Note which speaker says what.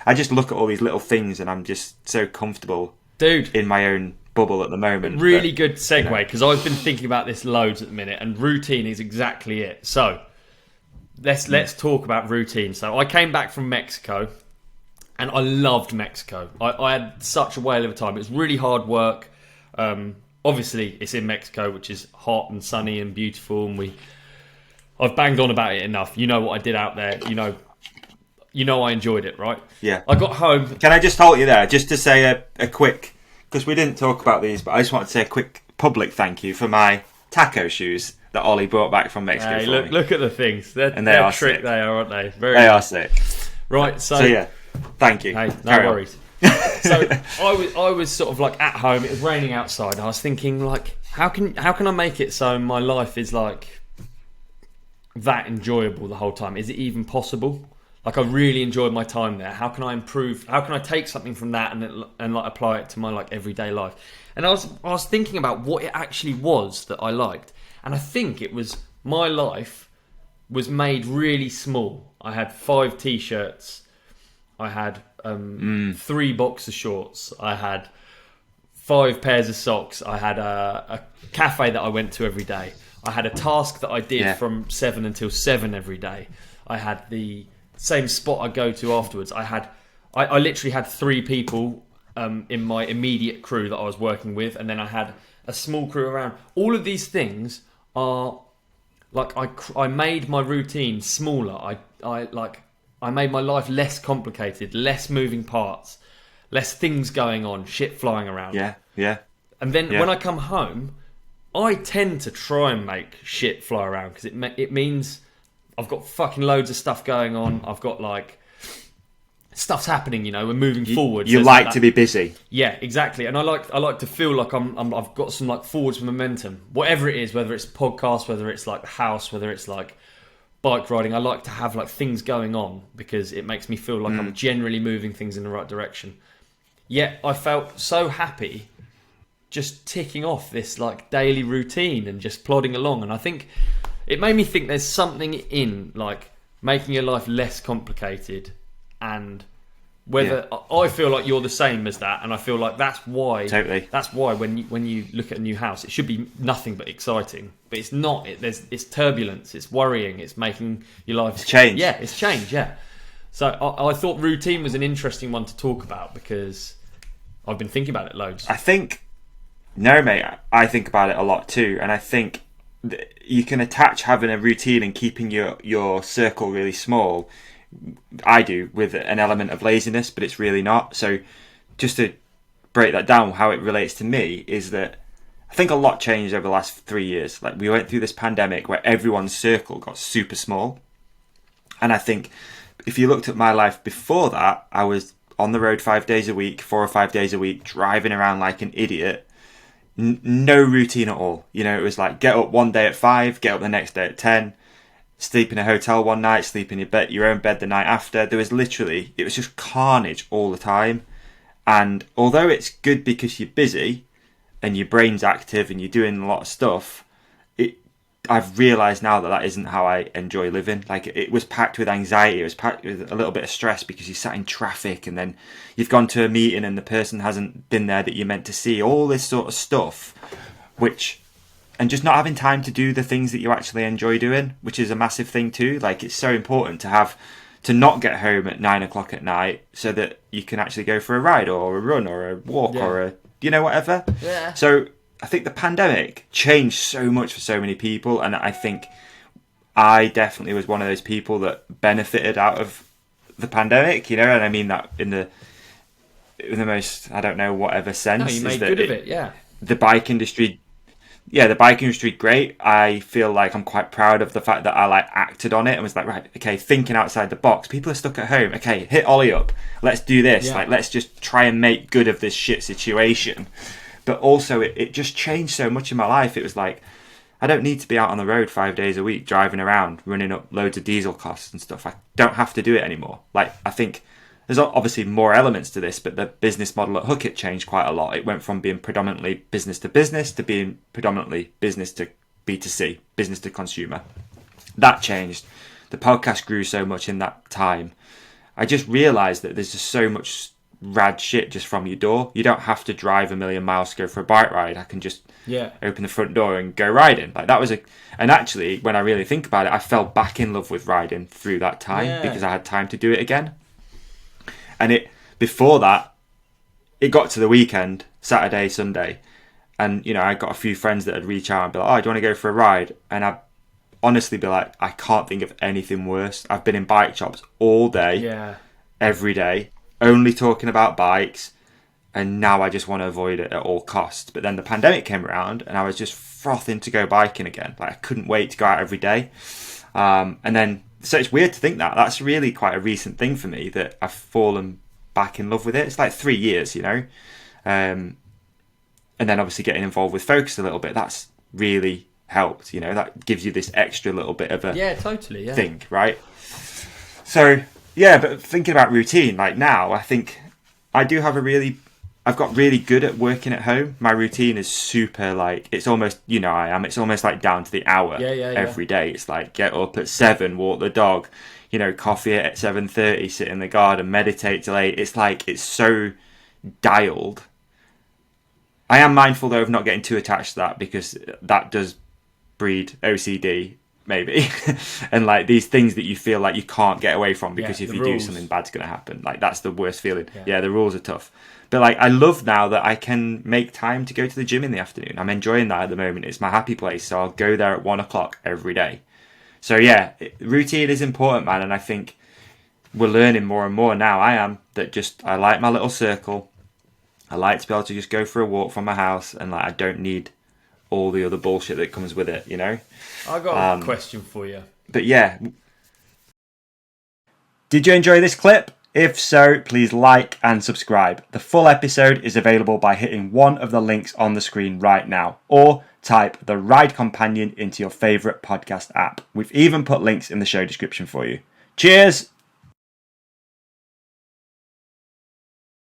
Speaker 1: I just look at all these little things and I'm just so comfortable,
Speaker 2: dude,
Speaker 1: in my own bubble at the moment.
Speaker 2: Really good segue, because I've been thinking about this loads at the minute, and routine is exactly it. So let's talk about routine. So I came back from Mexico, and I loved Mexico. I had such a whale of a time. It was really hard work. Obviously, it's in Mexico, which is hot and sunny and beautiful, and I've banged on about it enough. You know what I did out there. You know I enjoyed it, right?
Speaker 1: Yeah.
Speaker 2: I got home.
Speaker 1: Can I just halt you there, just to say a quick, because we didn't talk about these, but I just want to say a quick public thank you for my taco shoes that Ollie brought back from Mexico.
Speaker 2: Hey,
Speaker 1: for
Speaker 2: look,
Speaker 1: me.
Speaker 2: look at the things. They're
Speaker 1: are
Speaker 2: trick.
Speaker 1: sick.
Speaker 2: They are, aren't they?
Speaker 1: They are sick.
Speaker 2: Right. So
Speaker 1: yeah, thank you.
Speaker 2: Hey, no
Speaker 1: Carry on.
Speaker 2: worries. So I was sort of like at home. It was raining outside. I was thinking, like, how can I make it so my life is like that enjoyable the whole time? Is it even possible? Like, I really enjoyed my time there. How can I improve? How can I take something from that and like apply it to my like everyday life? And I was thinking about what it actually was that I liked, and I think it was my life was made really small. I had 5 t-shirts. I had 3 boxer shorts. I had 5 pairs of socks. I had a cafe that I went to every day. I had a task that I did from 7 until 7 every day. I had the same spot I go to afterwards. I literally had 3 people in my immediate crew that I was working with, and then I had a small crew around. All of these things are like I made my routine smaller. I made my life less complicated, less moving parts, less things going on, shit flying around.
Speaker 1: Yeah.
Speaker 2: And then when I come home, I tend to try and make shit fly around, because it means I've got fucking loads of stuff going on. I've got like stuff's happening, we're moving forward.
Speaker 1: You like to be busy.
Speaker 2: Yeah, exactly. And I like to feel like I've got some like forwards momentum. Whatever it is, whether it's podcast, whether it's like the house, whether it's like bike riding, I like to have like things going on, because it makes me feel like I'm generally moving things in the right direction. Yet I felt so happy just ticking off this like daily routine and just plodding along. And I think it made me think there's something in like making your life less complicated, and whether I feel like you're the same as that, and I feel like that's why when you look at a new house, it should be nothing but exciting, but it's not. It's turbulence, it's worrying, it's making your life
Speaker 1: change.
Speaker 2: Yeah, it's change. Yeah. So I thought routine was an interesting one to talk about, because I've been thinking about it loads.
Speaker 1: No, mate, I think about it a lot too, and I think you can attach having a routine and keeping your circle really small. I do, with an element of laziness, but it's really not. So just to break that down, how it relates to me is that I think a lot changed over the last 3 years. Like, we went through this pandemic where everyone's circle got super small, and I think if you looked at my life before that, I was on the road 5 days a week, 4 or 5 days a week, driving around like an idiot. No routine at all. It was like, get up one day at 5, get up the next day at 10, sleep in a hotel one night, sleep in your own bed the night after. It was just carnage all the time. And although it's good because you're busy and your brain's active and you're doing a lot of stuff, I've realised now that isn't how I enjoy living. Like, it was packed with anxiety. It was packed with a little bit of stress because you sat in traffic, and then you've gone to a meeting and the person hasn't been there that you're meant to see. All this sort of stuff, and just not having time to do the things that you actually enjoy doing, which is a massive thing too. Like, it's so important to not get home at 9 o'clock at night so that you can actually go for a ride or a run or a walk or whatever.
Speaker 2: Yeah.
Speaker 1: So I think the pandemic changed so much for so many people, and I think I definitely was one of those people that benefited out of the pandemic, and I mean that in the most, I don't know, whatever sense.
Speaker 2: No, you made good of it, yeah.
Speaker 1: The bike industry, great. I feel like I'm quite proud of the fact that I acted on it and was like, right, okay, thinking outside the box. People are stuck at home. Okay, hit Ollie up. Let's do this.
Speaker 2: Yeah.
Speaker 1: Let's just try and make good of this shit situation. But also, it just changed so much in my life. It was like, I don't need to be out on the road 5 days a week, driving around, running up loads of diesel costs and stuff. I don't have to do it anymore. Like, I think there's obviously more elements to this, but the business model at Hookit changed quite a lot. It went from being predominantly business to business to being predominantly business to B2C, business to consumer. That changed. The podcast grew so much in that time. I just realised that there's just so much rad shit just from your door. You don't have to drive a million miles to go for a bike ride. I can just open the front door and go riding. Like that was and actually, when I really think about it, I fell back in love with riding through that time because I had time to do it again. And before that, it got to the weekend, Saturday, Sunday, and I got a few friends that would reach out and be like, "Oh, do you want to go for a ride?" And I'd honestly be like, "I can't think of anything worse." I've been in bike shops all day, every day, only talking about bikes, and now I just want to avoid it at all costs. But then the pandemic came around, and I was just frothing to go biking again. Like I couldn't wait to go out every day. And then, so it's weird to think that that's really quite a recent thing for me, that I've fallen back in love with it. It's like 3 years, and then obviously getting involved with Focus a little bit, that's really helped. That gives you this extra little bit of a thing, right? So but thinking about routine, like now, I think I've got really good at working at home. My routine is super, like, it's almost, it's almost like down to the hour every day. It's like get up at 7, walk the dog, coffee at 7:30, sit in the garden, meditate till 8. It's like, it's so dialed. I am mindful though of not getting too attached to that, because that does breed OCD, maybe. And like these things that you feel like you can't get away from, because if you do, something bad's going to happen. Like that's the worst feeling. The rules are tough. But like I love now that I can make time to go to the gym in the afternoon. I'm enjoying that at the moment. It's my happy place, so I'll go there at 1:00 every day. So routine is important, man, and I think we're learning more and more now. I am, that I like my little circle. I like to be able to just go for a walk from my house, and like I don't need all the other bullshit that comes with it,
Speaker 2: I got a question for you.
Speaker 1: But did you enjoy this clip? If so, please like and subscribe. The full episode is available by hitting one of the links on the screen right now, or type The Ride Companion into your favourite podcast app. We've even put links in the show description for you. Cheers!